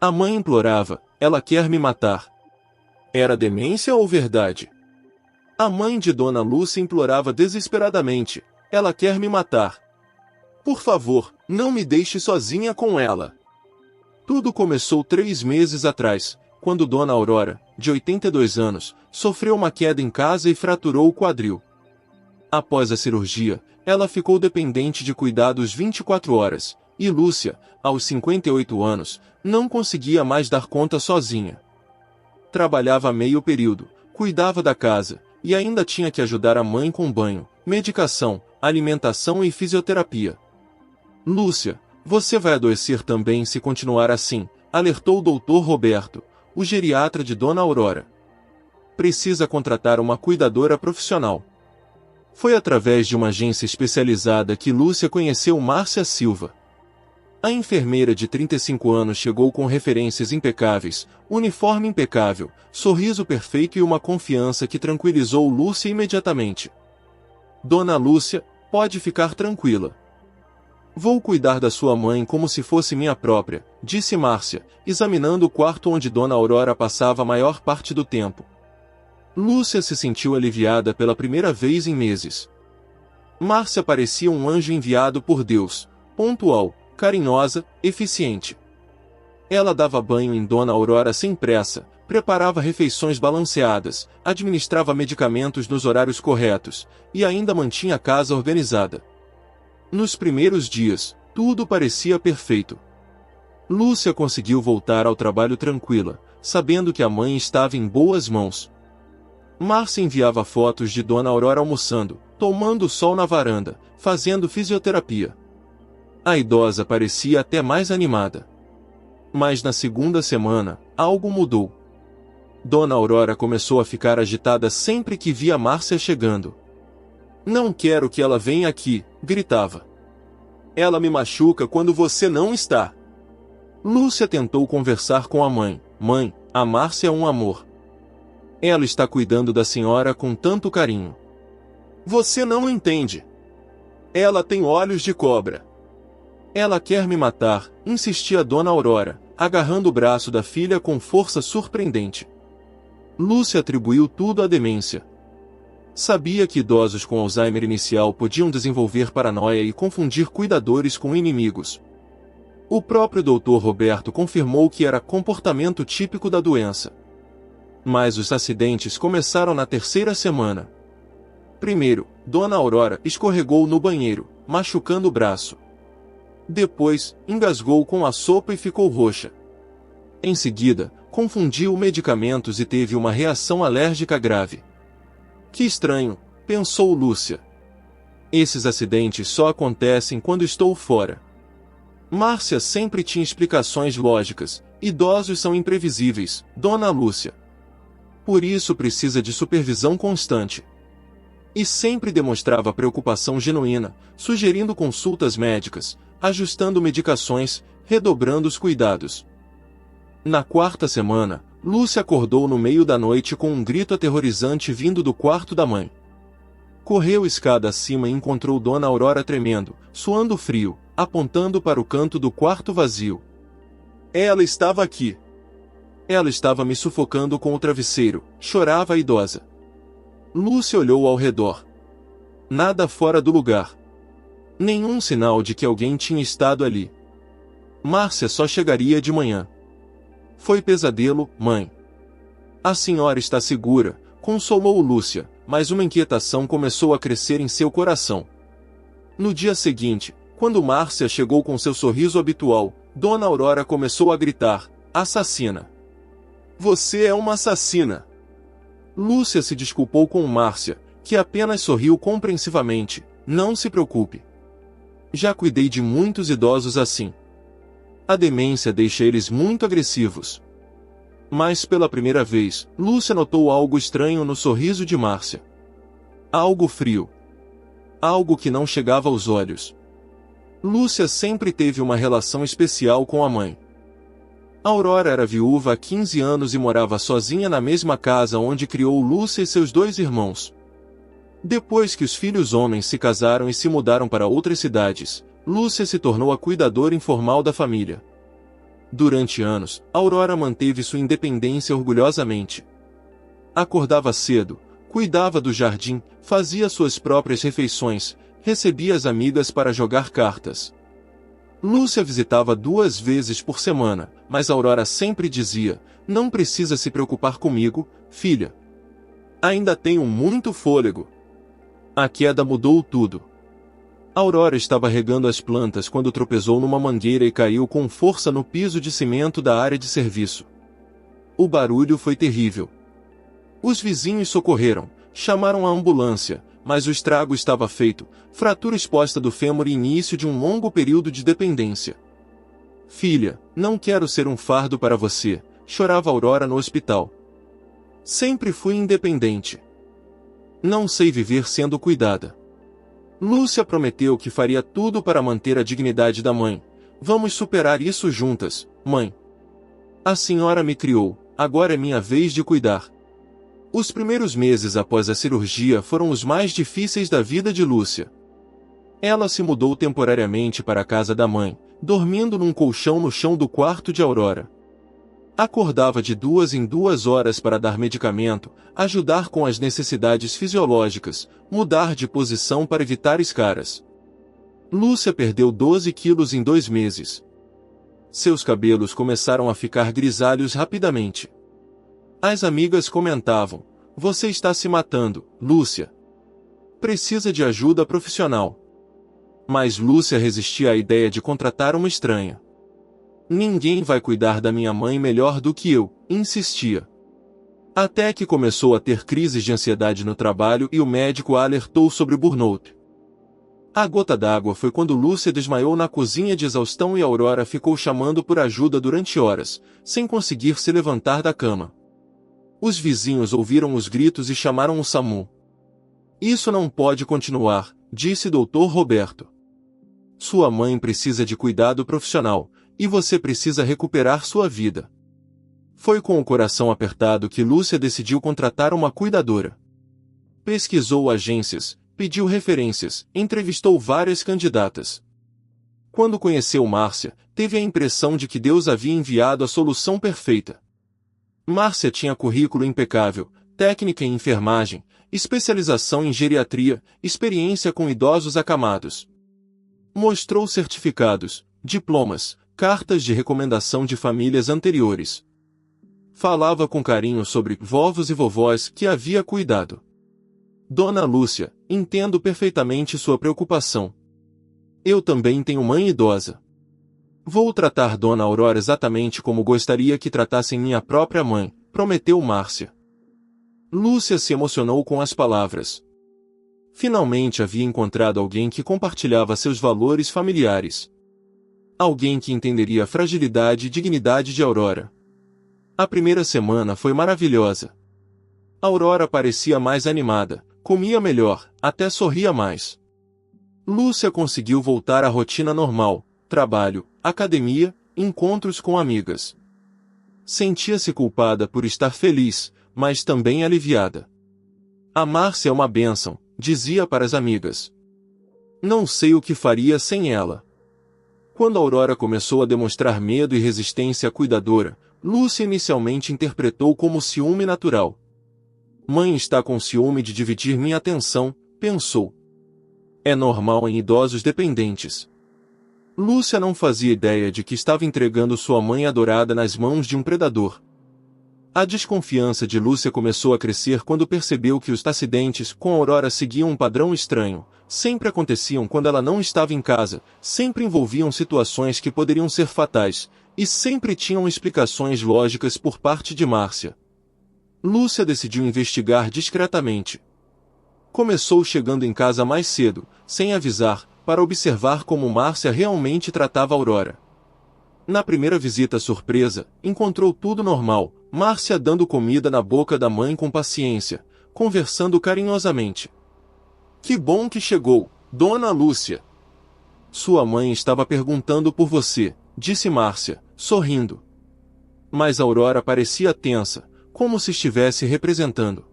A mãe implorava, ela quer me matar. Era demência ou verdade? A mãe de Dona Lúcia implorava desesperadamente, ela quer me matar. Por favor, não me deixe sozinha com ela. Tudo começou 3 meses atrás, quando Dona Aurora, de 82 anos, sofreu uma queda em casa e fraturou o quadril. Após a cirurgia, ela ficou dependente de cuidados 24 horas, e Lúcia, aos 58 anos, não conseguia mais dar conta sozinha. Trabalhava meio período, cuidava da casa, e ainda tinha que ajudar a mãe com banho, medicação, alimentação e fisioterapia. Lúcia, você vai adoecer também se continuar assim, alertou o Dr. Roberto, o geriatra de Dona Aurora. Precisa contratar uma cuidadora profissional. Foi através de uma agência especializada que Lúcia conheceu Márcia Silva. A enfermeira de 35 anos chegou com referências impecáveis, uniforme impecável, sorriso perfeito e uma confiança que tranquilizou Lúcia imediatamente. Dona Lúcia, pode ficar tranquila. Vou cuidar da sua mãe como se fosse minha própria, disse Márcia, examinando o quarto onde Dona Aurora passava a maior parte do tempo. Lúcia se sentiu aliviada pela primeira vez em meses. Márcia parecia um anjo enviado por Deus, pontual, carinhosa, eficiente. Ela dava banho em Dona Aurora sem pressa, preparava refeições balanceadas, administrava medicamentos nos horários corretos, e ainda mantinha a casa organizada. Nos primeiros dias, tudo parecia perfeito. Lúcia conseguiu voltar ao trabalho tranquila, sabendo que a mãe estava em boas mãos. Márcia enviava fotos de Dona Aurora almoçando, tomando sol na varanda, fazendo fisioterapia. A idosa parecia até mais animada. Mas na segunda semana, algo mudou. Dona Aurora começou a ficar agitada sempre que via Márcia chegando. Não quero que ela venha aqui, gritava. Ela me machuca quando você não está. Lúcia tentou conversar com a mãe. Mãe, a Márcia é um amor. Ela está cuidando da senhora com tanto carinho. Você não entende. Ela tem olhos de cobra. Ela quer me matar, insistia Dona Aurora, agarrando o braço da filha com força surpreendente. Lúcia atribuiu tudo à demência. Sabia que idosos com Alzheimer inicial podiam desenvolver paranoia e confundir cuidadores com inimigos. O próprio Dr. Roberto confirmou que era comportamento típico da doença. Mas os acidentes começaram na terceira semana. Primeiro, Dona Aurora escorregou no banheiro, machucando o braço. Depois, engasgou com a sopa e ficou roxa. Em seguida, confundiu medicamentos e teve uma reação alérgica grave. Que estranho, pensou Lúcia. Esses acidentes só acontecem quando estou fora. Márcia sempre tinha explicações lógicas. Idosos são imprevisíveis, Dona Lúcia. Por isso precisa de supervisão constante. E sempre demonstrava preocupação genuína, sugerindo consultas médicas, ajustando medicações, redobrando os cuidados. Na quarta semana, Lúcia acordou no meio da noite com um grito aterrorizante vindo do quarto da mãe. Correu escada acima e encontrou Dona Aurora tremendo, suando frio, apontando para o canto do quarto vazio. Ela estava aqui. Ela estava me sufocando com o travesseiro, chorava a idosa. Lúcia olhou ao redor. Nada fora do lugar. Nenhum sinal de que alguém tinha estado ali. Márcia só chegaria de manhã. Foi pesadelo, mãe. A senhora está segura, consolou Lúcia, mas uma inquietação começou a crescer em seu coração. No dia seguinte, quando Márcia chegou com seu sorriso habitual, Dona Aurora começou a gritar, assassina. Você é uma assassina. Lúcia se desculpou com Márcia, que apenas sorriu compreensivamente. Não se preocupe. Já cuidei de muitos idosos assim. A demência deixa eles muito agressivos. Mas pela primeira vez, Lúcia notou algo estranho no sorriso de Márcia. Algo frio. Algo que não chegava aos olhos. Lúcia sempre teve uma relação especial com a mãe. Aurora era viúva há 15 anos e morava sozinha na mesma casa onde criou Lúcia e seus 2 irmãos. Depois que os filhos homens se casaram e se mudaram para outras cidades, Lúcia se tornou a cuidadora informal da família. Durante anos, Aurora manteve sua independência orgulhosamente. Acordava cedo, cuidava do jardim, fazia suas próprias refeições, recebia as amigas para jogar cartas. Lúcia visitava 2 vezes por semana, mas Aurora sempre dizia: "Não precisa se preocupar comigo, filha. Ainda tenho muito fôlego." A queda mudou tudo. Aurora estava regando as plantas quando tropeçou numa mangueira e caiu com força no piso de cimento da área de serviço. O barulho foi terrível. Os vizinhos socorreram, chamaram a ambulância, mas o estrago estava feito, fratura exposta do fêmur e início de um longo período de dependência. "Filha, não quero ser um fardo para você", chorava Aurora no hospital. "Sempre fui independente. Não sei viver sendo cuidada." Lúcia prometeu que faria tudo para manter a dignidade da mãe. "Vamos superar isso juntas, mãe. A senhora me criou, agora é minha vez de cuidar." Os primeiros meses após a cirurgia foram os mais difíceis da vida de Lúcia. Ela se mudou temporariamente para a casa da mãe, dormindo num colchão no chão do quarto de Aurora. Acordava de 2 em 2 horas para dar medicamento, ajudar com as necessidades fisiológicas, mudar de posição para evitar escaras. Lúcia perdeu 12 quilos em 2 meses. Seus cabelos começaram a ficar grisalhos rapidamente. As amigas comentavam: "Você está se matando, Lúcia. Precisa de ajuda profissional." Mas Lúcia resistia à ideia de contratar uma estranha. "Ninguém vai cuidar da minha mãe melhor do que eu", insistia. Até que começou a ter crises de ansiedade no trabalho e o médico a alertou sobre o burnout. A gota d'água foi quando Lúcia desmaiou na cozinha de exaustão e Aurora ficou chamando por ajuda durante horas, sem conseguir se levantar da cama. Os vizinhos ouviram os gritos e chamaram o SAMU. "Isso não pode continuar", disse Dr. Roberto. "Sua mãe precisa de cuidado profissional, e você precisa recuperar sua vida." Foi com o coração apertado que Lúcia decidiu contratar uma cuidadora. Pesquisou agências, pediu referências, entrevistou várias candidatas. Quando conheceu Márcia, teve a impressão de que Deus havia enviado a solução perfeita. Márcia tinha currículo impecável, técnica em enfermagem, especialização em geriatria, experiência com idosos acamados. Mostrou certificados, diplomas, cartas de recomendação de famílias anteriores. Falava com carinho sobre vovos e vovós que havia cuidado. "Dona Lúcia, entendo perfeitamente sua preocupação. Eu também tenho mãe idosa. Vou tratar Dona Aurora exatamente como gostaria que tratassem minha própria mãe", prometeu Márcia. Lúcia se emocionou com as palavras. Finalmente havia encontrado alguém que compartilhava seus valores familiares. Alguém que entenderia a fragilidade e dignidade de Aurora. A primeira semana foi maravilhosa. Aurora parecia mais animada, comia melhor, até sorria mais. Lúcia conseguiu voltar à rotina normal: trabalho, academia, encontros com amigas. Sentia-se culpada por estar feliz, mas também aliviada. "A Márcia é uma bênção", dizia para as amigas. "Não sei o que faria sem ela." Quando Aurora começou a demonstrar medo e resistência à cuidadora, Lúcia inicialmente interpretou como ciúme natural. "Mãe está com ciúme de dividir minha atenção", pensou. "É normal em idosos dependentes." Lúcia não fazia ideia de que estava entregando sua mãe adorada nas mãos de um predador. A desconfiança de Lúcia começou a crescer quando percebeu que os acidentes com Aurora seguiam um padrão estranho. Sempre aconteciam quando ela não estava em casa, sempre envolviam situações que poderiam ser fatais, e sempre tinham explicações lógicas por parte de Márcia. Lúcia decidiu investigar discretamente. Começou chegando em casa mais cedo, sem avisar, para observar como Márcia realmente tratava Aurora. Na primeira visita surpresa, encontrou tudo normal, Márcia dando comida na boca da mãe com paciência, conversando carinhosamente. "Que bom que chegou, Dona Lúcia. Sua mãe estava perguntando por você", disse Márcia, sorrindo. Mas Aurora parecia tensa, como se estivesse representando.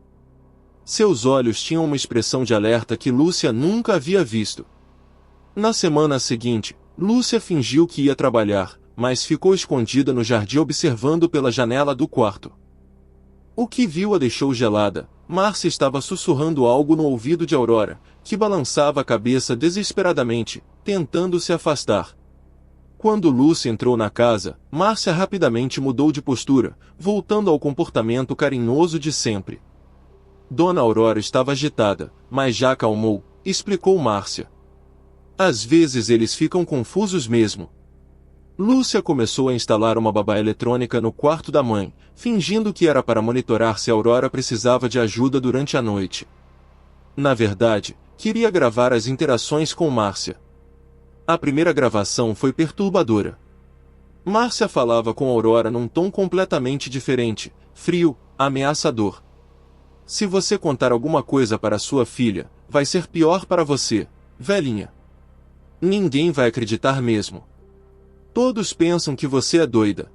Seus olhos tinham uma expressão de alerta que Lúcia nunca havia visto. Na semana seguinte, Lúcia fingiu que ia trabalhar, mas ficou escondida no jardim observando pela janela do quarto. O que viu a deixou gelada. Márcia estava sussurrando algo no ouvido de Aurora, que balançava a cabeça desesperadamente, tentando se afastar. Quando Lúcia entrou na casa, Márcia rapidamente mudou de postura, voltando ao comportamento carinhoso de sempre. Dona Aurora estava agitada, mas já acalmou, explicou Márcia. Às vezes eles ficam confusos mesmo. Lúcia começou a instalar uma babá eletrônica no quarto da mãe, fingindo que era para monitorar se Aurora precisava de ajuda durante a noite. Na verdade, queria gravar as interações com Márcia. A primeira gravação foi perturbadora. Márcia falava com Aurora num tom completamente diferente, frio, ameaçador. Se você contar alguma coisa para sua filha, vai ser pior para você, velhinha. Ninguém vai acreditar mesmo. Todos pensam que você é doida.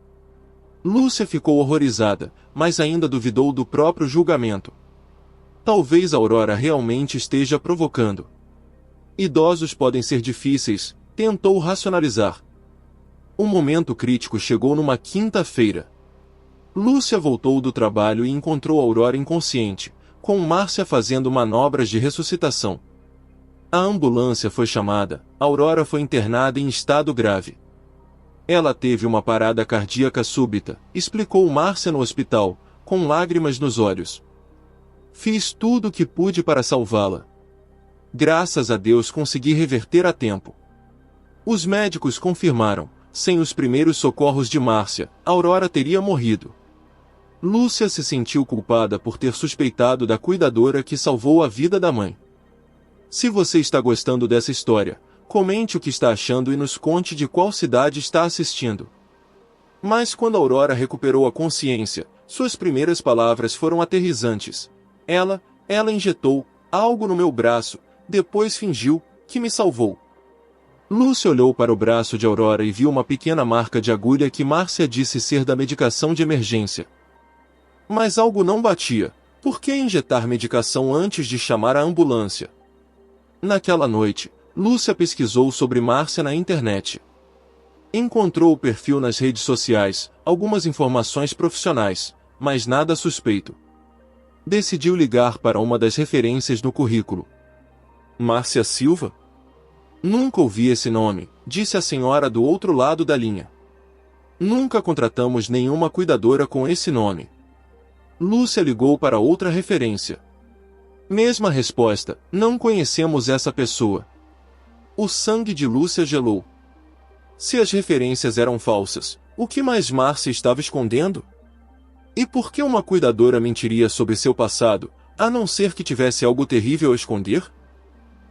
Lúcia ficou horrorizada, mas ainda duvidou do próprio julgamento. Talvez Aurora realmente esteja provocando. Idosos podem ser difíceis, tentou racionalizar. O momento crítico chegou numa quinta-feira. Lúcia voltou do trabalho e encontrou Aurora inconsciente, com Márcia fazendo manobras de ressuscitação. A ambulância foi chamada, Aurora foi internada em estado grave. Ela teve uma parada cardíaca súbita, explicou Márcia no hospital, com lágrimas nos olhos. Fiz tudo o que pude para salvá-la. Graças a Deus consegui reverter a tempo. Os médicos confirmaram, sem os primeiros socorros de Márcia, Aurora teria morrido. Lúcia se sentiu culpada por ter suspeitado da cuidadora que salvou a vida da mãe. Se você está gostando dessa história, comente o que está achando e nos conte de qual cidade está assistindo. Mas quando Aurora recuperou a consciência, suas primeiras palavras foram aterrorizantes. Ela injetou algo no meu braço, depois fingiu que me salvou. Lúcia olhou para o braço de Aurora e viu uma pequena marca de agulha que Márcia disse ser da medicação de emergência. Mas algo não batia. Por que injetar medicação antes de chamar a ambulância? Naquela noite, Lúcia pesquisou sobre Márcia na internet. Encontrou o perfil nas redes sociais, algumas informações profissionais, mas nada suspeito. Decidiu ligar para uma das referências no currículo. Márcia Silva? Nunca ouvi esse nome, disse a senhora do outro lado da linha. Nunca contratamos nenhuma cuidadora com esse nome. Lúcia ligou para outra referência. Mesma resposta, não conhecemos essa pessoa. O sangue de Lúcia gelou. Se as referências eram falsas, o que mais Márcia estava escondendo? E por que uma cuidadora mentiria sobre seu passado, a não ser que tivesse algo terrível a esconder?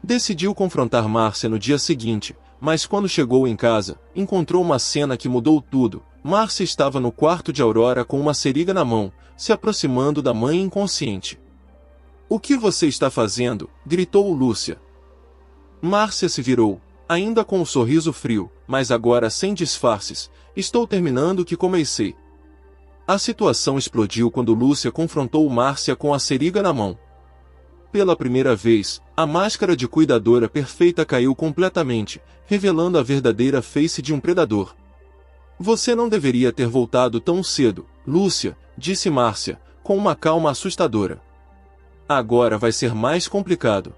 Decidiu confrontar Márcia no dia seguinte, mas quando chegou em casa, encontrou uma cena que mudou tudo. Márcia estava no quarto de Aurora com uma seringa na mão, se aproximando da mãe inconsciente. O que você está fazendo? Gritou Lúcia. Márcia se virou, ainda com um sorriso frio, mas agora sem disfarces. Estou terminando o que comecei. A situação explodiu quando Lúcia confrontou Márcia com a seringa na mão. Pela primeira vez, a máscara de cuidadora perfeita caiu completamente, revelando a verdadeira face de um predador. Você não deveria ter voltado tão cedo, Lúcia, disse Márcia, com uma calma assustadora. Agora vai ser mais complicado.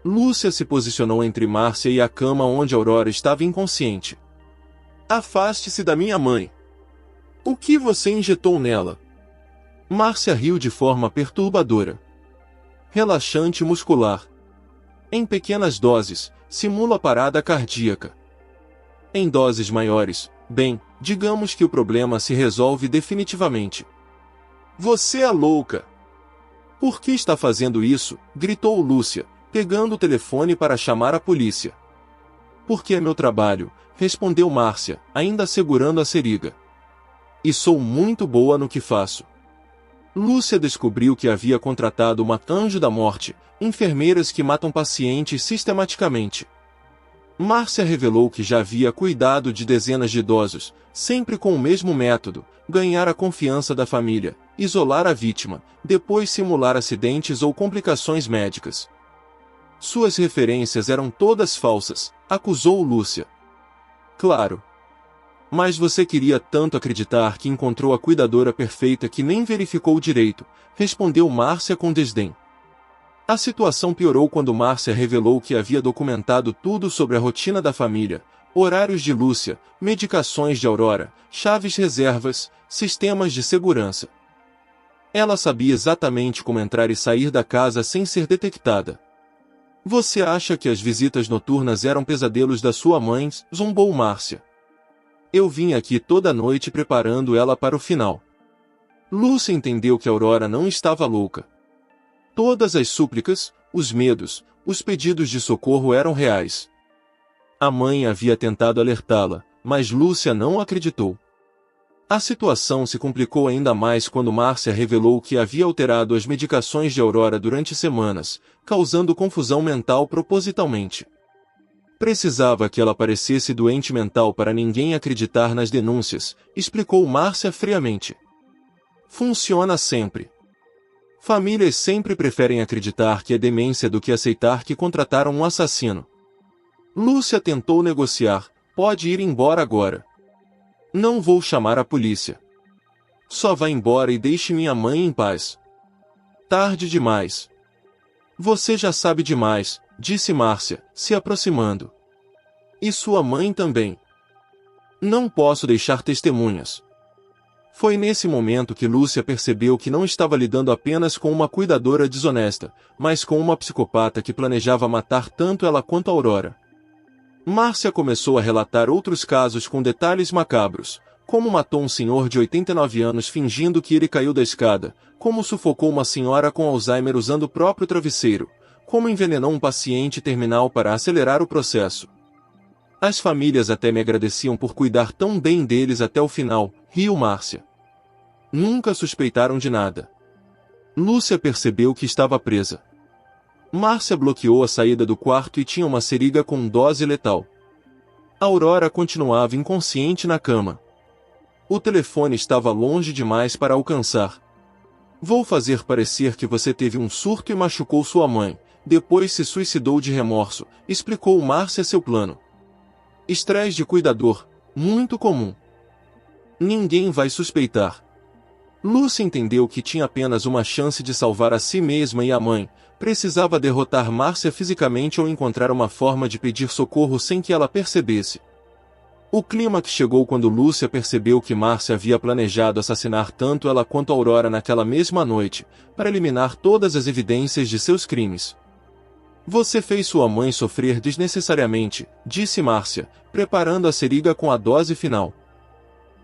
Lúcia se posicionou entre Márcia e a cama onde Aurora estava inconsciente. Afaste-se da minha mãe. O que você injetou nela? Márcia riu de forma perturbadora. Relaxante muscular. Em pequenas doses, simula parada cardíaca. Em doses maiores, bem, digamos que o problema se resolve definitivamente. Você é louca! Por que está fazendo isso? Gritou Lúcia, pegando o telefone para chamar a polícia. Porque é meu trabalho, respondeu Márcia, ainda segurando a seringa. E sou muito boa no que faço. Lúcia descobriu que havia contratado uma anjo da morte, enfermeiras que matam pacientes sistematicamente. Márcia revelou que já havia cuidado de dezenas de idosos, sempre com o mesmo método: ganhar a confiança da família, isolar a vítima, depois simular acidentes ou complicações médicas. Suas referências eram todas falsas, acusou Lúcia. Claro. Mas você queria tanto acreditar que encontrou a cuidadora perfeita que nem verificou direito, respondeu Márcia com desdém. A situação piorou quando Márcia revelou que havia documentado tudo sobre a rotina da família, horários de Lúcia, medicações de Aurora, chaves reservas, sistemas de segurança. Ela sabia exatamente como entrar e sair da casa sem ser detectada. Você acha que as visitas noturnas eram pesadelos da sua mãe? Zombou Márcia. Eu vim aqui toda noite preparando ela para o final. Lúcia entendeu que Aurora não estava louca. Todas as súplicas, os medos, os pedidos de socorro eram reais. A mãe havia tentado alertá-la, mas Lúcia não acreditou. A situação se complicou ainda mais quando Márcia revelou que havia alterado as medicações de Aurora durante semanas, causando confusão mental propositalmente. Precisava que ela parecesse doente mental para ninguém acreditar nas denúncias, explicou Márcia friamente. Funciona sempre. Famílias sempre preferem acreditar que é demência do que aceitar que contrataram um assassino. Lúcia tentou negociar, pode ir embora agora. Não vou chamar a polícia. Só vá embora e deixe minha mãe em paz. Tarde demais. Você já sabe demais, disse Márcia, se aproximando. E sua mãe também. Não posso deixar testemunhas. Foi nesse momento que Lúcia percebeu que não estava lidando apenas com uma cuidadora desonesta, mas com uma psicopata que planejava matar tanto ela quanto Aurora. Márcia começou a relatar outros casos com detalhes macabros, como matou um senhor de 89 anos fingindo que ele caiu da escada, como sufocou uma senhora com Alzheimer usando o próprio travesseiro, como envenenou um paciente terminal para acelerar o processo. As famílias até me agradeciam por cuidar tão bem deles até o final, riu Márcia. Nunca suspeitaram de nada. Lúcia percebeu que estava presa. Márcia bloqueou a saída do quarto e tinha uma seringa com dose letal. Aurora continuava inconsciente na cama. O telefone estava longe demais para alcançar. Vou fazer parecer que você teve um surto e machucou sua mãe, depois se suicidou de remorso, explicou Márcia seu plano. Estresse de cuidador, muito comum. Ninguém vai suspeitar. Lúcia entendeu que tinha apenas uma chance de salvar a si mesma e a mãe, precisava derrotar Márcia fisicamente ou encontrar uma forma de pedir socorro sem que ela percebesse. O clímax chegou quando Lúcia percebeu que Márcia havia planejado assassinar tanto ela quanto Aurora naquela mesma noite, para eliminar todas as evidências de seus crimes. Você fez sua mãe sofrer desnecessariamente, disse Márcia, preparando a seringa com a dose final.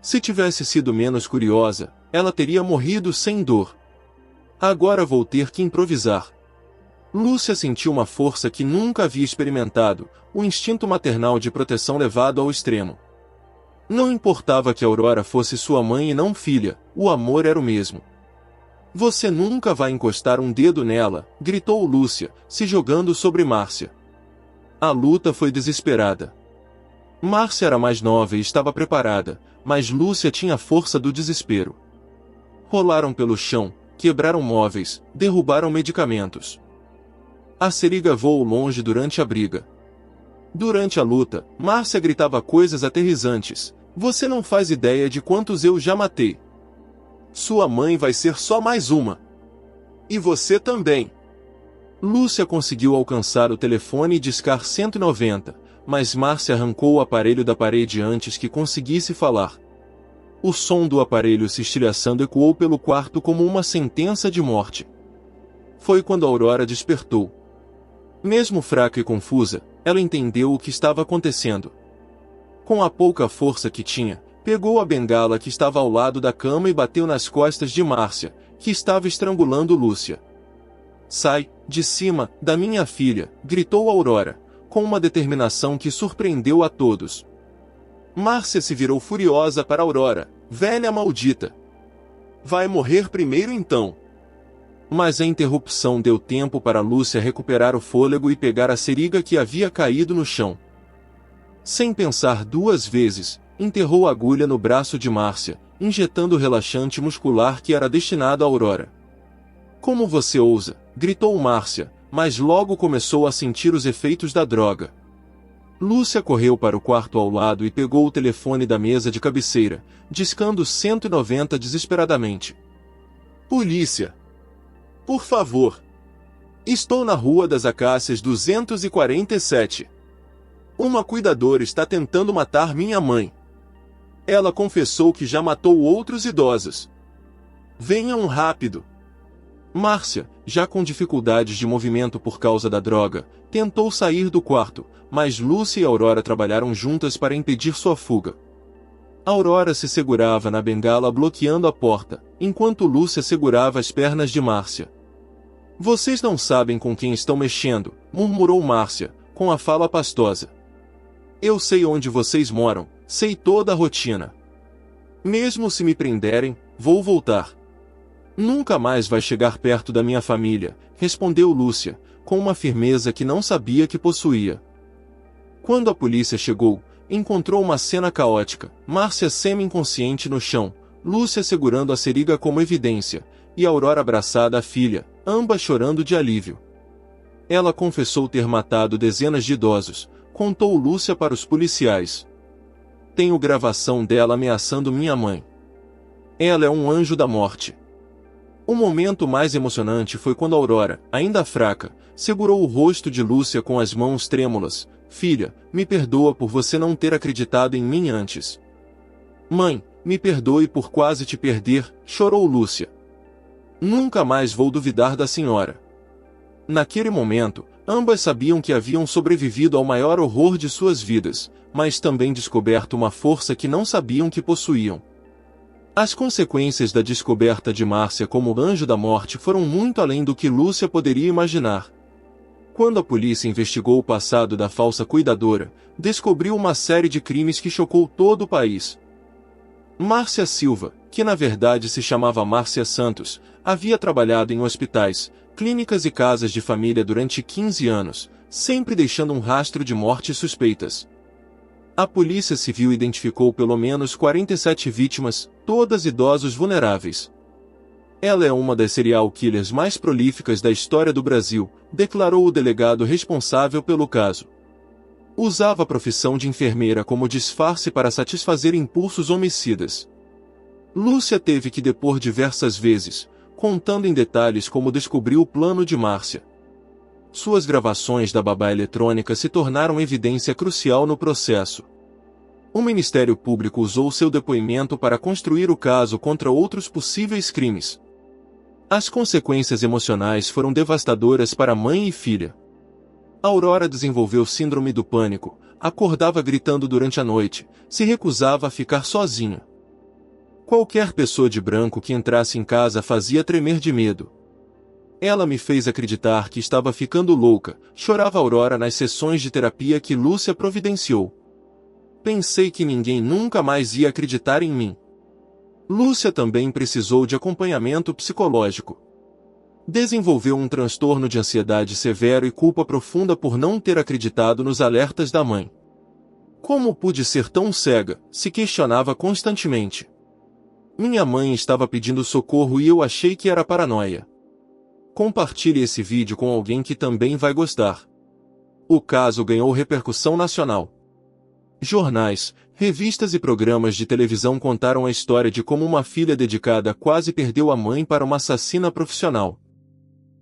Se tivesse sido menos curiosa, ela teria morrido sem dor. Agora vou ter que improvisar. Lúcia sentiu uma força que nunca havia experimentado, o instinto maternal de proteção levado ao extremo. Não importava que Aurora fosse sua mãe e não filha, o amor era o mesmo. Você nunca vai encostar um dedo nela, gritou Lúcia, se jogando sobre Márcia. A luta foi desesperada. Márcia era mais nova e estava preparada, mas Lúcia tinha a força do desespero. Rolaram pelo chão, quebraram móveis, derrubaram medicamentos. A seringa voou longe durante a briga. Durante a luta, Márcia gritava coisas aterrorizantes. Você não faz ideia de quantos eu já matei. Sua mãe vai ser só mais uma. E você também. Lúcia conseguiu alcançar o telefone e discar 190, mas Márcia arrancou o aparelho da parede antes que conseguisse falar. O som do aparelho se estilhaçando ecoou pelo quarto como uma sentença de morte. Foi quando Aurora despertou. Mesmo fraca e confusa, ela entendeu o que estava acontecendo. Com a pouca força que tinha, pegou a bengala que estava ao lado da cama e bateu nas costas de Márcia, que estava estrangulando Lúcia. Sai, de cima, da minha filha, gritou Aurora, com uma determinação que surpreendeu a todos. Márcia se virou furiosa para Aurora, velha maldita. Vai morrer primeiro então. Mas a interrupção deu tempo para Lúcia recuperar o fôlego e pegar a seringa que havia caído no chão. Sem pensar duas vezes, enterrou a agulha no braço de Márcia, injetando o relaxante muscular que era destinado a Aurora. Como você ousa? Gritou Márcia, mas logo começou a sentir os efeitos da droga. Lúcia correu para o quarto ao lado e pegou o telefone da mesa de cabeceira, discando 190 desesperadamente. Polícia! Por favor! Estou na Rua das Acácias 247. Uma cuidadora está tentando matar minha mãe. Ela confessou que já matou outros idosos. Venham rápido! Márcia, já com dificuldades de movimento por causa da droga, tentou sair do quarto, mas Lúcia e Aurora trabalharam juntas para impedir sua fuga. Aurora se segurava na bengala bloqueando a porta, enquanto Lúcia segurava as pernas de Márcia. Vocês não sabem com quem estão mexendo, murmurou Márcia, com a fala pastosa. Eu sei onde vocês moram, sei toda a rotina. Mesmo se me prenderem, vou voltar. Nunca mais vai chegar perto da minha família, respondeu Lúcia, com uma firmeza que não sabia que possuía. Quando a polícia chegou, encontrou uma cena caótica, Márcia semi-inconsciente no chão, Lúcia segurando a seringa como evidência, e Aurora abraçada à filha, ambas chorando de alívio. Ela confessou ter matado dezenas de idosos, contou Lúcia para os policiais. Tenho gravação dela ameaçando minha mãe. Ela é um anjo da morte. O momento mais emocionante foi quando Aurora, ainda fraca, segurou o rosto de Lúcia com as mãos trêmulas. Filha, me perdoa por você não ter acreditado em mim antes. Mãe, me perdoe por quase te perder, chorou Lúcia. Nunca mais vou duvidar da senhora. Naquele momento, ambas sabiam que haviam sobrevivido ao maior horror de suas vidas, mas também descoberto uma força que não sabiam que possuíam. As consequências da descoberta de Márcia como anjo da morte foram muito além do que Lúcia poderia imaginar. Quando a polícia investigou o passado da falsa cuidadora, descobriu uma série de crimes que chocou todo o país. Márcia Silva, que na verdade se chamava Márcia Santos, havia trabalhado em hospitais, clínicas e casas de família durante 15 anos, sempre deixando um rastro de mortes suspeitas. A Polícia Civil identificou pelo menos 47 vítimas, todas idosos vulneráveis. Ela é uma das serial killers mais prolíficas da história do Brasil, declarou o delegado responsável pelo caso. Usava a profissão de enfermeira como disfarce para satisfazer impulsos homicidas. Lúcia teve que depor diversas vezes, contando em detalhes como descobriu o plano de Márcia. Suas gravações da babá eletrônica se tornaram evidência crucial no processo. O Ministério Público usou seu depoimento para construir o caso contra outros possíveis crimes. As consequências emocionais foram devastadoras para mãe e filha. Aurora desenvolveu síndrome do pânico, acordava gritando durante a noite, se recusava a ficar sozinha. Qualquer pessoa de branco que entrasse em casa fazia tremer de medo. Ela me fez acreditar que estava ficando louca, chorava Aurora nas sessões de terapia que Lúcia providenciou. Pensei que ninguém nunca mais ia acreditar em mim. Lúcia também precisou de acompanhamento psicológico. Desenvolveu um transtorno de ansiedade severo e culpa profunda por não ter acreditado nos alertas da mãe. Como pude ser tão cega? Se questionava constantemente. Minha mãe estava pedindo socorro e eu achei que era paranoia. Compartilhe esse vídeo com alguém que também vai gostar. O caso ganhou repercussão nacional. Jornais, revistas e programas de televisão contaram a história de como uma filha dedicada quase perdeu a mãe para uma assassina profissional.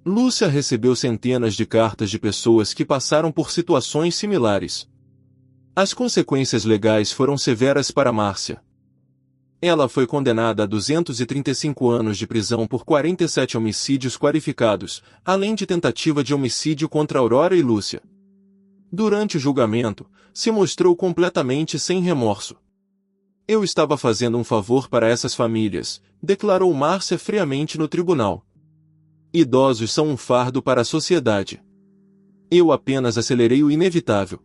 Lúcia recebeu centenas de cartas de pessoas que passaram por situações similares. As consequências legais foram severas para Márcia. Ela foi condenada a 235 anos de prisão por 47 homicídios qualificados, além de tentativa de homicídio contra Aurora e Lúcia. Durante o julgamento, se mostrou completamente sem remorso. Eu estava fazendo um favor para essas famílias, declarou Márcia friamente no tribunal. Idosos são um fardo para a sociedade. Eu apenas acelerei o inevitável.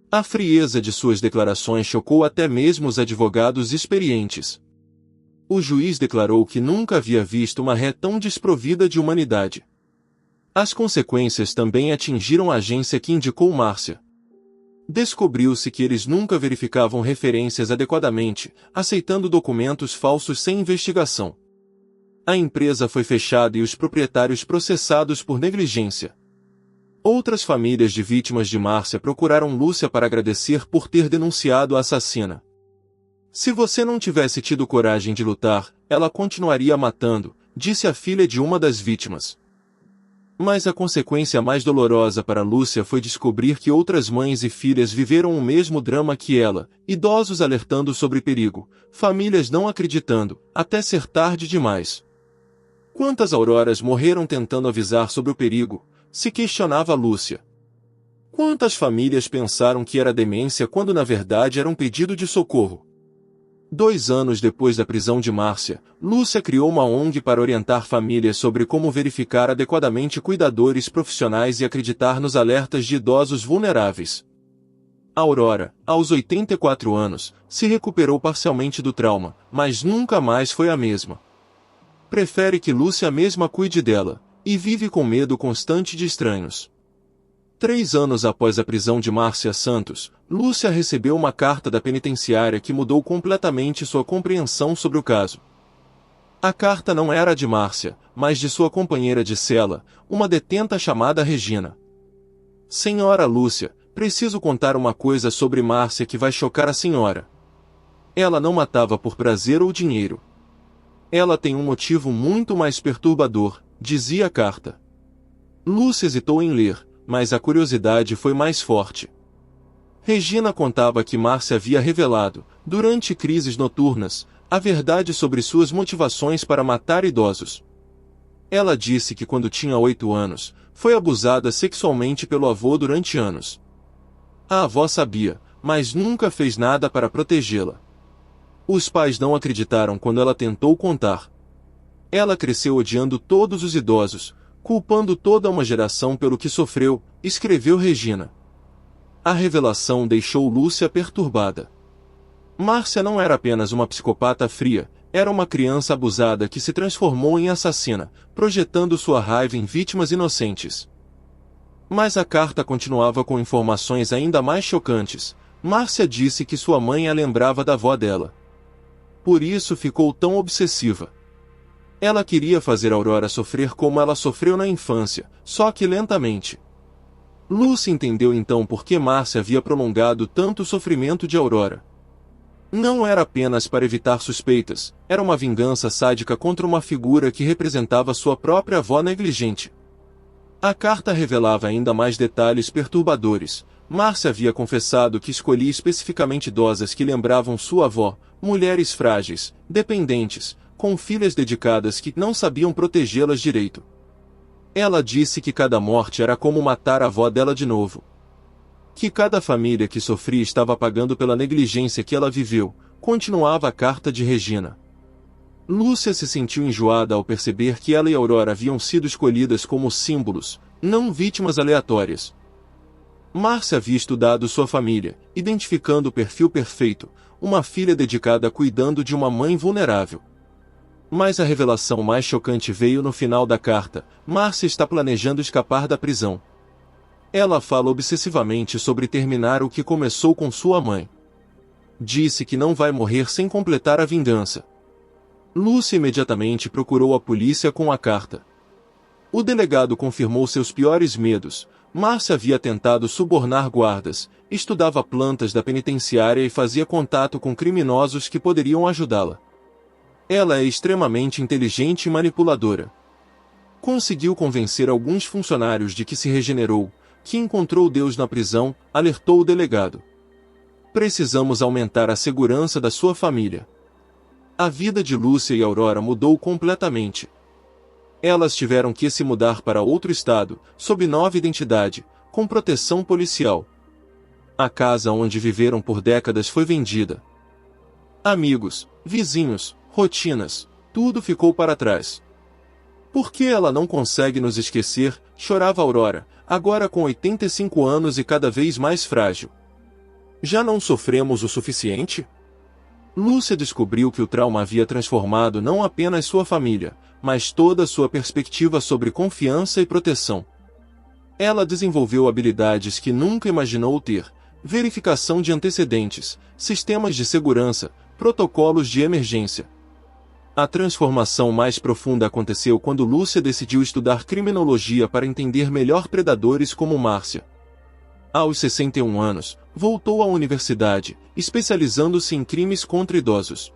A frieza de suas declarações chocou até mesmo os advogados experientes. O juiz declarou que nunca havia visto uma ré tão desprovida de humanidade. As consequências também atingiram a agência que indicou Márcia. Descobriu-se que eles nunca verificavam referências adequadamente, aceitando documentos falsos sem investigação. A empresa foi fechada e os proprietários processados por negligência. Outras famílias de vítimas de Márcia procuraram Lúcia para agradecer por ter denunciado a assassina. Se você não tivesse tido coragem de lutar, ela continuaria matando, disse a filha de uma das vítimas. Mas a consequência mais dolorosa para Lúcia foi descobrir que outras mães e filhas viveram o mesmo drama que ela, idosos alertando sobre perigo, famílias não acreditando, até ser tarde demais. Quantas Auroras morreram tentando avisar sobre o perigo? Se questionava Lúcia. Quantas famílias pensaram que era demência quando na verdade era um pedido de socorro? 2 anos depois da prisão de Márcia, Lúcia criou uma ONG para orientar famílias sobre como verificar adequadamente cuidadores profissionais e acreditar nos alertas de idosos vulneráveis. Aurora, aos 84 anos, se recuperou parcialmente do trauma, mas nunca mais foi a mesma. Prefere que Lúcia mesma cuide dela, e vive com medo constante de estranhos. 3 anos após a prisão de Márcia Santos, Lúcia recebeu uma carta da penitenciária que mudou completamente sua compreensão sobre o caso. A carta não era de Márcia, mas de sua companheira de cela, uma detenta chamada Regina. Senhora Lúcia, preciso contar uma coisa sobre Márcia que vai chocar a senhora. Ela não matava por prazer ou dinheiro. Ela tem um motivo muito mais perturbador, dizia a carta. Lúcia hesitou em ler, mas a curiosidade foi mais forte. Regina contava que Márcia havia revelado, durante crises noturnas, a verdade sobre suas motivações para matar idosos. Ela disse que quando tinha 8 anos, foi abusada sexualmente pelo avô durante anos. A avó sabia, mas nunca fez nada para protegê-la. Os pais não acreditaram quando ela tentou contar. Ela cresceu odiando todos os idosos, culpando toda uma geração pelo que sofreu, escreveu Regina. A revelação deixou Lúcia perturbada. Márcia não era apenas uma psicopata fria, era uma criança abusada que se transformou em assassina, projetando sua raiva em vítimas inocentes. Mas a carta continuava com informações ainda mais chocantes. Márcia disse que sua mãe a lembrava da avó dela. Por isso ficou tão obsessiva. Ela queria fazer Aurora sofrer como ela sofreu na infância, só que lentamente. Lúcia entendeu então por que Márcia havia prolongado tanto o sofrimento de Aurora. Não era apenas para evitar suspeitas, era uma vingança sádica contra uma figura que representava sua própria avó negligente. A carta revelava ainda mais detalhes perturbadores. Márcia havia confessado que escolhia especificamente idosas que lembravam sua avó, mulheres frágeis, dependentes, com filhas dedicadas que não sabiam protegê-las direito. Ela disse que cada morte era como matar a avó dela de novo. Que cada família que sofria estava pagando pela negligência que ela viveu, continuava a carta de Regina. Lúcia se sentiu enjoada ao perceber que ela e Aurora haviam sido escolhidas como símbolos, não vítimas aleatórias. Márcia havia estudado sua família, identificando o perfil perfeito, uma filha dedicada cuidando de uma mãe vulnerável. Mas a revelação mais chocante veio no final da carta. Márcia está planejando escapar da prisão. Ela fala obsessivamente sobre terminar o que começou com sua mãe. Disse que não vai morrer sem completar a vingança. Lúcia imediatamente procurou a polícia com a carta. O delegado confirmou seus piores medos. Márcia havia tentado subornar guardas, estudava plantas da penitenciária e fazia contato com criminosos que poderiam ajudá-la. Ela é extremamente inteligente e manipuladora. Conseguiu convencer alguns funcionários de que se regenerou, que encontrou Deus na prisão, alertou o delegado. Precisamos aumentar a segurança da sua família. A vida de Lúcia e Aurora mudou completamente. Elas tiveram que se mudar para outro estado, sob nova identidade, com proteção policial. A casa onde viveram por décadas foi vendida. Amigos, vizinhos, rotinas, tudo ficou para trás. Por que ela não consegue nos esquecer? Chorava Aurora, agora com 85 anos e cada vez mais frágil. Já não sofremos o suficiente? Lúcia descobriu que o trauma havia transformado não apenas sua família, mas toda sua perspectiva sobre confiança e proteção. Ela desenvolveu habilidades que nunca imaginou ter: verificação de antecedentes, sistemas de segurança, protocolos de emergência. A transformação mais profunda aconteceu quando Lúcia decidiu estudar criminologia para entender melhor predadores como Márcia. Aos 61 anos, voltou à universidade, especializando-se em crimes contra idosos.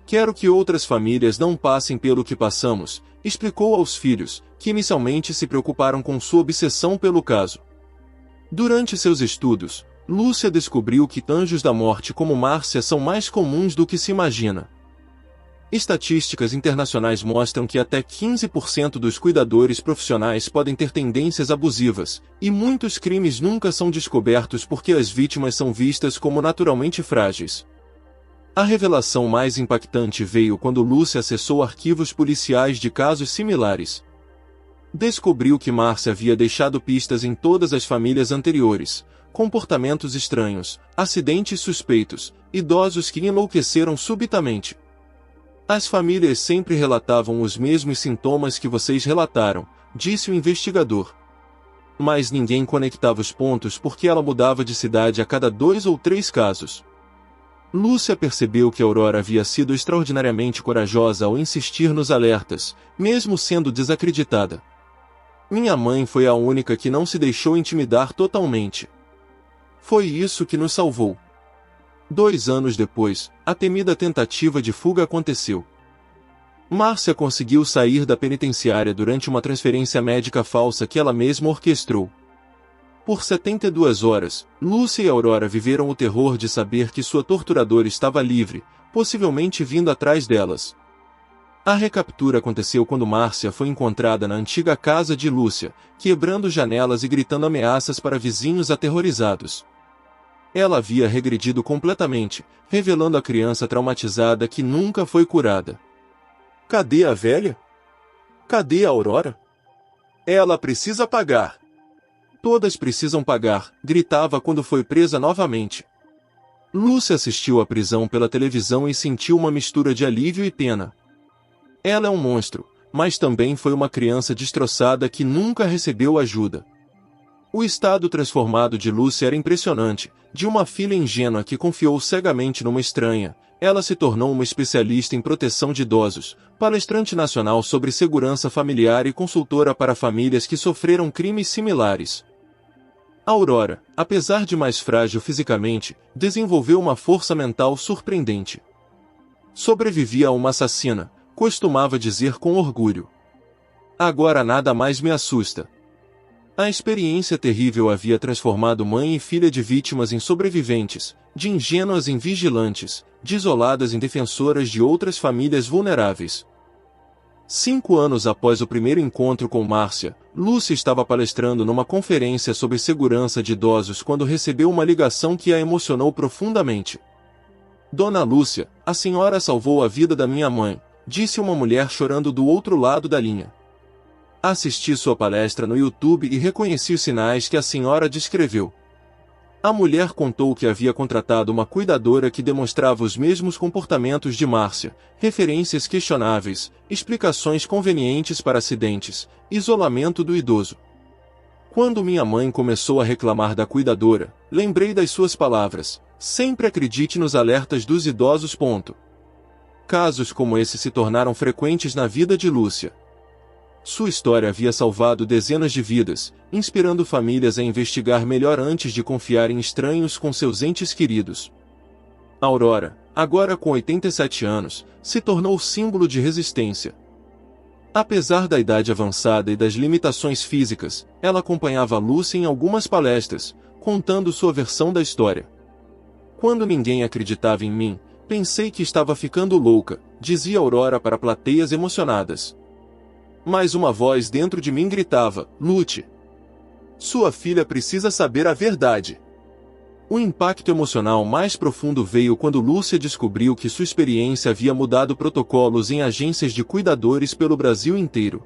Quero que outras famílias não passem pelo que passamos, explicou aos filhos, que inicialmente se preocuparam com sua obsessão pelo caso. Durante seus estudos, Lúcia descobriu que anjos da morte como Márcia são mais comuns do que se imagina. Estatísticas internacionais mostram que até 15% dos cuidadores profissionais podem ter tendências abusivas, e muitos crimes nunca são descobertos porque as vítimas são vistas como naturalmente frágeis. A revelação mais impactante veio quando Lúcia acessou arquivos policiais de casos similares. Descobriu que Márcia havia deixado pistas em todas as famílias anteriores: comportamentos estranhos, acidentes suspeitos, idosos que enlouqueceram subitamente. As famílias sempre relatavam os mesmos sintomas que vocês relataram, disse o investigador. Mas ninguém conectava os pontos porque ela mudava de cidade a cada 2 ou 3 casos. Lúcia percebeu que Aurora havia sido extraordinariamente corajosa ao insistir nos alertas, mesmo sendo desacreditada. Minha mãe foi a única que não se deixou intimidar totalmente. Foi isso que nos salvou. 2 anos depois, a temida tentativa de fuga aconteceu. Márcia conseguiu sair da penitenciária durante uma transferência médica falsa que ela mesma orquestrou. Por 72 horas, Lúcia e Aurora viveram o terror de saber que sua torturadora estava livre, possivelmente vindo atrás delas. A recaptura aconteceu quando Márcia foi encontrada na antiga casa de Lúcia, quebrando janelas e gritando ameaças para vizinhos aterrorizados. Ela havia regredido completamente, revelando a criança traumatizada que nunca foi curada. Cadê a velha? Cadê a Aurora? Ela precisa pagar. Todas precisam pagar, gritava quando foi presa novamente. Lúcia assistiu à prisão pela televisão e sentiu uma mistura de alívio e pena. Ela é um monstro, mas também foi uma criança destroçada que nunca recebeu ajuda. O estado transformado de Lúcia era impressionante. De uma filha ingênua que confiou cegamente numa estranha, ela se tornou uma especialista em proteção de idosos, palestrante nacional sobre segurança familiar e consultora para famílias que sofreram crimes similares. Aurora, apesar de mais frágil fisicamente, desenvolveu uma força mental surpreendente. Sobrevivia a uma assassina, costumava dizer com orgulho. Agora nada mais me assusta. A experiência terrível havia transformado mãe e filha de vítimas em sobreviventes, de ingênuas em vigilantes, de isoladas em defensoras de outras famílias vulneráveis. 5 anos após o primeiro encontro com Márcia, Lúcia estava palestrando numa conferência sobre segurança de idosos quando recebeu uma ligação que a emocionou profundamente. Dona Lúcia, a senhora salvou a vida da minha mãe, disse uma mulher chorando do outro lado da linha. Assisti sua palestra no YouTube e reconheci os sinais que a senhora descreveu. A mulher contou que havia contratado uma cuidadora que demonstrava os mesmos comportamentos de Márcia, referências questionáveis, explicações convenientes para acidentes, isolamento do idoso. Quando minha mãe começou a reclamar da cuidadora, lembrei das suas palavras: sempre acredite nos alertas dos idosos. Casos como esse se tornaram frequentes na vida de Lúcia. Sua história havia salvado dezenas de vidas, inspirando famílias a investigar melhor antes de confiar em estranhos com seus entes queridos. Aurora, agora com 87 anos, se tornou símbolo de resistência. Apesar da idade avançada e das limitações físicas, ela acompanhava Lúcia em algumas palestras, contando sua versão da história. Quando ninguém acreditava em mim, pensei que estava ficando louca, dizia Aurora para plateias emocionadas. Mas uma voz dentro de mim gritava: lute! Sua filha precisa saber a verdade. O impacto emocional mais profundo veio quando Lúcia descobriu que sua experiência havia mudado protocolos em agências de cuidadores pelo Brasil inteiro.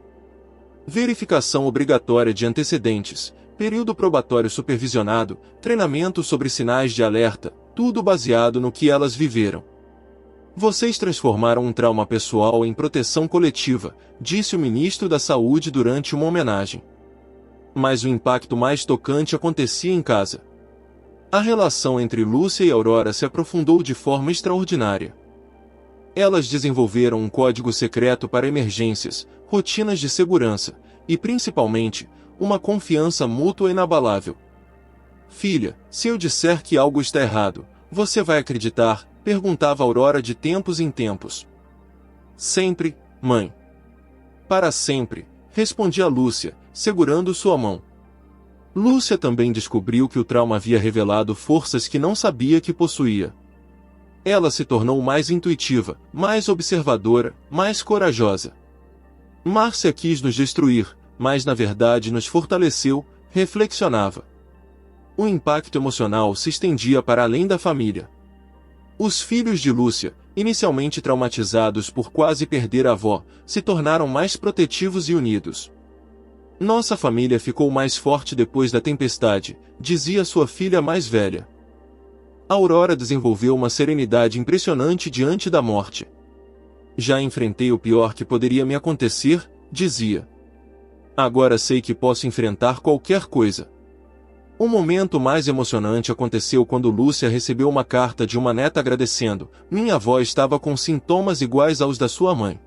Verificação obrigatória de antecedentes, período probatório supervisionado, treinamento sobre sinais de alerta, tudo baseado no que elas viveram. Vocês transformaram um trauma pessoal em proteção coletiva, disse o ministro da Saúde durante uma homenagem. Mas o impacto mais tocante acontecia em casa. A relação entre Lúcia e Aurora se aprofundou de forma extraordinária. Elas desenvolveram um código secreto para emergências, rotinas de segurança e, principalmente, uma confiança mútua inabalável. Filha, se eu disser que algo está errado, você vai acreditar? Perguntava Aurora de tempos em tempos. Sempre, mãe. Para sempre, respondia Lúcia, segurando sua mão. Lúcia também descobriu que o trauma havia revelado forças que não sabia que possuía. Ela se tornou mais intuitiva, mais observadora, mais corajosa. Márcia quis nos destruir, mas na verdade nos fortaleceu, reflexionava. O impacto emocional se estendia para além da família. Os filhos de Lúcia, inicialmente traumatizados por quase perder a avó, se tornaram mais protetivos e unidos. Nossa família ficou mais forte depois da tempestade, dizia sua filha mais velha. Aurora desenvolveu uma serenidade impressionante diante da morte. Já enfrentei o pior que poderia me acontecer, dizia. Agora sei que posso enfrentar qualquer coisa. O momento mais emocionante aconteceu quando Lúcia recebeu uma carta de uma neta agradecendo. Minha avó estava com sintomas iguais aos da sua mãe.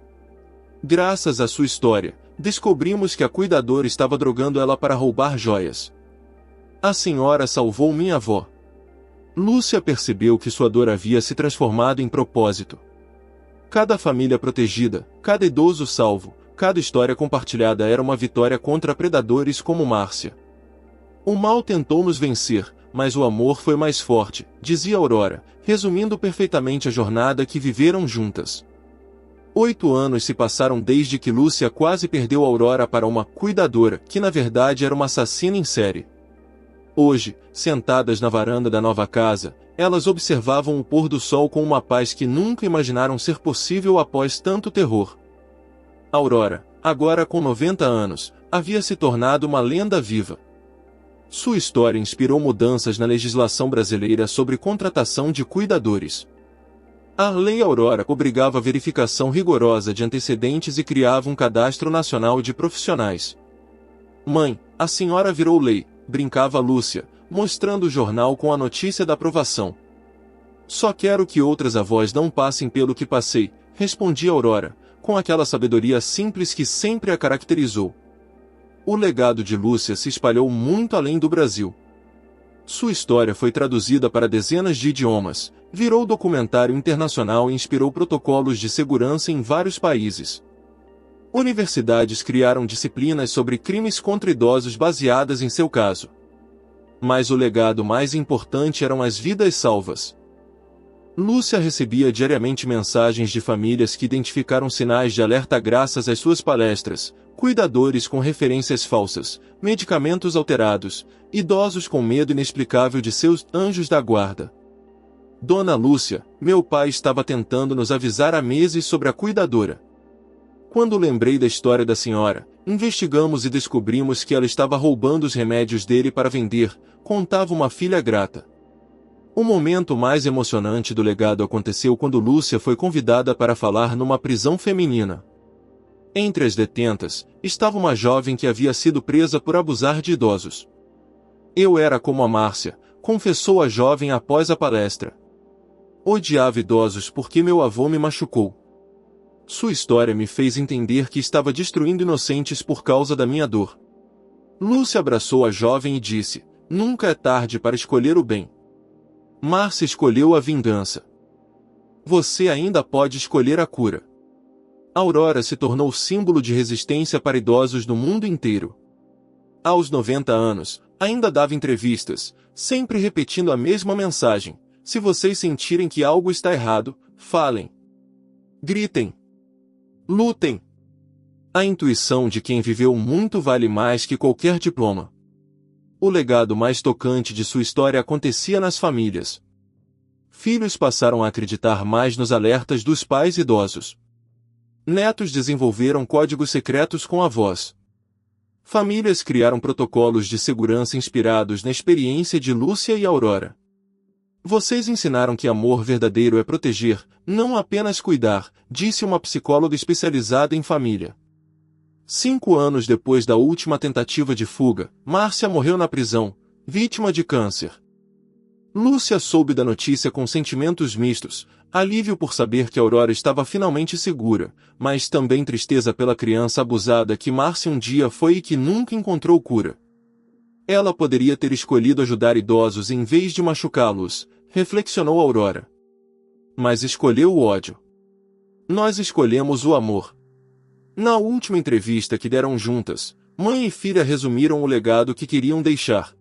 Graças à sua história, descobrimos que a cuidadora estava drogando ela para roubar joias. A senhora salvou minha avó. Lúcia percebeu que sua dor havia se transformado em propósito. Cada família protegida, cada idoso salvo, cada história compartilhada era uma vitória contra predadores como Márcia. O mal tentou nos vencer, mas o amor foi mais forte, dizia Aurora, resumindo perfeitamente a jornada que viveram juntas. 8 anos se passaram desde que Lúcia quase perdeu Aurora para uma cuidadora, que na verdade era uma assassina em série. Hoje, sentadas na varanda da nova casa, elas observavam o pôr do sol com uma paz que nunca imaginaram ser possível após tanto terror. Aurora, agora com 90 anos, havia se tornado uma lenda viva. Sua história inspirou mudanças na legislação brasileira sobre contratação de cuidadores. A Lei Aurora obrigava a verificação rigorosa de antecedentes e criava um cadastro nacional de profissionais. Mãe, a senhora virou lei, brincava Lúcia, mostrando o jornal com a notícia da aprovação. Só quero que outras avós não passem pelo que passei, respondia Aurora, com aquela sabedoria simples que sempre a caracterizou. O legado de Lúcia se espalhou muito além do Brasil. Sua história foi traduzida para dezenas de idiomas, virou documentário internacional e inspirou protocolos de segurança em vários países. Universidades criaram disciplinas sobre crimes contra idosos baseadas em seu caso. Mas o legado mais importante eram as vidas salvas. Lúcia recebia diariamente mensagens de famílias que identificaram sinais de alerta graças às suas palestras, cuidadores com referências falsas, medicamentos alterados, idosos com medo inexplicável de seus anjos da guarda. Dona Lúcia, meu pai estava tentando nos avisar há meses sobre a cuidadora. Quando lembrei da história da senhora, investigamos e descobrimos que ela estava roubando os remédios dele para vender, contava uma filha grata. O momento mais emocionante do legado aconteceu quando Lúcia foi convidada para falar numa prisão feminina. Entre as detentas, estava uma jovem que havia sido presa por abusar de idosos. Eu era como a Márcia, confessou a jovem após a palestra. Odiava idosos porque meu avô me machucou. Sua história me fez entender que estava destruindo inocentes por causa da minha dor. Lúcia abraçou a jovem e disse, nunca é tarde para escolher o bem. Márcia escolheu a vingança. Você ainda pode escolher a cura. Aurora se tornou símbolo de resistência para idosos do mundo inteiro. Aos 90 anos, ainda dava entrevistas, sempre repetindo a mesma mensagem. Se vocês sentirem que algo está errado, falem. Gritem. Lutem. A intuição de quem viveu muito vale mais que qualquer diploma. O legado mais tocante de sua história acontecia nas famílias. Filhos passaram a acreditar mais nos alertas dos pais idosos. Netos desenvolveram códigos secretos com avós. Famílias criaram protocolos de segurança inspirados na experiência de Lúcia e Aurora. Vocês ensinaram que amor verdadeiro é proteger, não apenas cuidar, disse uma psicóloga especializada em família. 5 anos depois da última tentativa de fuga, Márcia morreu na prisão, vítima de câncer. Lúcia soube da notícia com sentimentos mistos, Alívio por saber que Aurora estava finalmente segura, mas também tristeza pela criança abusada que Márcia um dia foi e que nunca encontrou cura. Ela poderia ter escolhido ajudar idosos em vez de machucá-los, reflexionou Aurora. Mas escolheu o ódio. Nós escolhemos o amor. Na última entrevista que deram juntas, mãe e filha resumiram o legado que queriam deixar.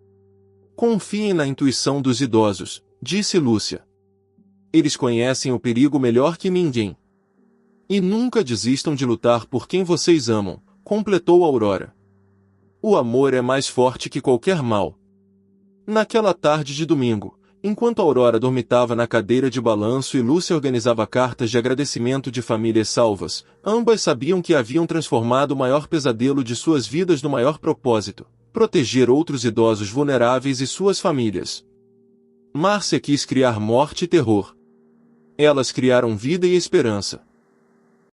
Confiem na intuição dos idosos, disse Lúcia. Eles conhecem o perigo melhor que ninguém. E nunca desistam de lutar por quem vocês amam, completou Aurora. O amor é mais forte que qualquer mal. Naquela tarde de domingo, enquanto Aurora dormitava na cadeira de balanço e Lúcia organizava cartas de agradecimento de famílias salvas, ambas sabiam que haviam transformado o maior pesadelo de suas vidas no maior propósito: proteger outros idosos vulneráveis e suas famílias. Márcia quis criar morte e terror. Elas criaram vida e esperança.